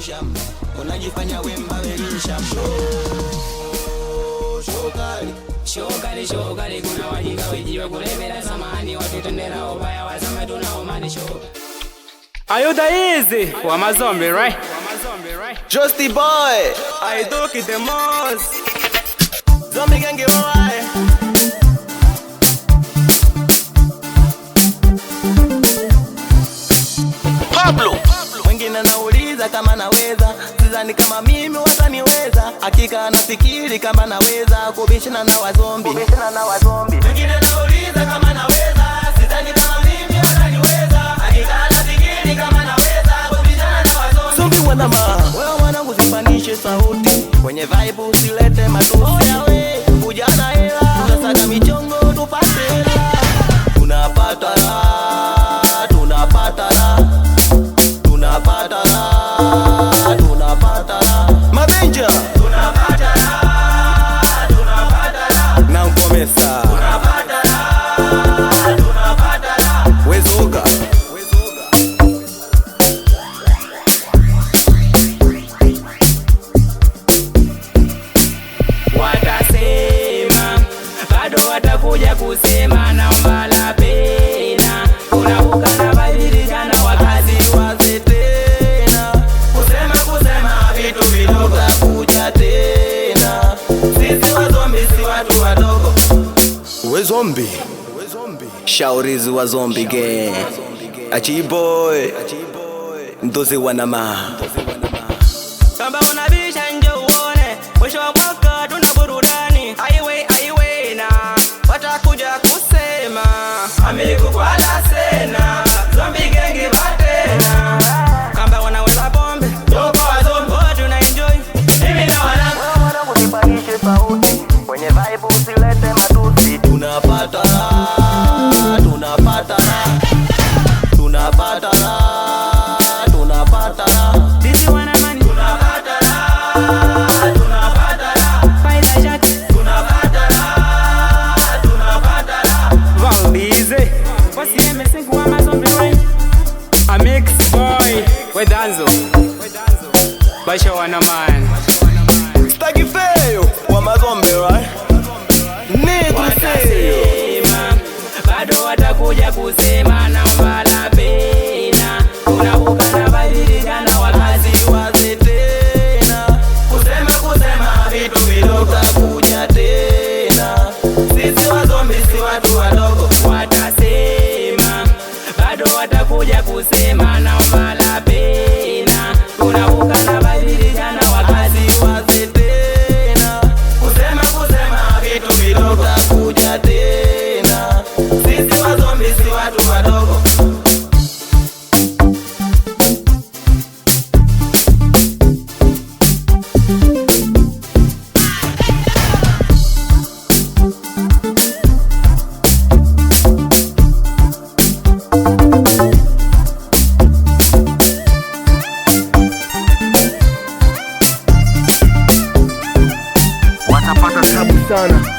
ushamba, unajifanya wemba welisha. Shokali kuna wajinga wejiwe kulevela zamani, watu tendera obaya wazama tunaomani show. Are you the easy? Wama zombie, right? Justy boy, I do it the most. zombie gang give away. Pablo, wengine nauliza kama naweza, sidhani kama mimi wataniweza. Hakika anafikiri kama naweza kubishana na wazombi. Wengine nauliza kama naweza, sidhani kama mimi wataniweza. Hakika anafikiri kama naweza kubishana na wazombi. Zombi wanama, wewe mwanangu zipanishe sauti kwenye vibe, usilete matusi. Oya we, ujana hela, tunasaka michongo tupate hela. Tunapata raha, tunapata raha, tunapata raha, tunapata raha. Mabenja, tunapata raha, tunapata raha. Na Ngomesa, tunapata raha, tunapata raha. Wezoga, watasema bado watakuja kusema naomba la pena. Unavuka na badilikana wakazi waze tena. Kusema vitu vidogo kuja tena. Sisi wazombi si watu wadogo. We zombi, shaurizi wa zombi gang. Achiboy, ndoze wanama. kamba unabisha nje uone, mwisho wa mwaka tuna burudani. Aiwe na watakuja kusema amekukwala sena, zombi gengi batena. Kamba wanaweza pombe, toka wazombi wote tuna enjoy. Mimi na wanangu Usipanishe sauti kwenye vibe, usilete matusi. Tunapata raha, tunapata raha, tunapata raha, tunapata raha. Didi wana mani, tunapata raha, tunapata raha. Faida shati, tunapata raha, tunapata raha. Valdize. Wasi MSN kwa Amazon Prime. A mix boy. We danzo. Basha wana man. Staki feyo wa mazombe, right? Watasema bado watakuja kusema naomba la pena. Unavuka na badilikana wakazi waze tena. Kusema vitu vidogo kuja tena. Sisi wazombi si watu wadogo. watasema bado watakuja kusema naomba la pena. Unavuka na badilikana wakazi waze tena. Kusema vitu vidogo kuja tena. Sisi wazombi si watu wadogo. Watapata tabu sana.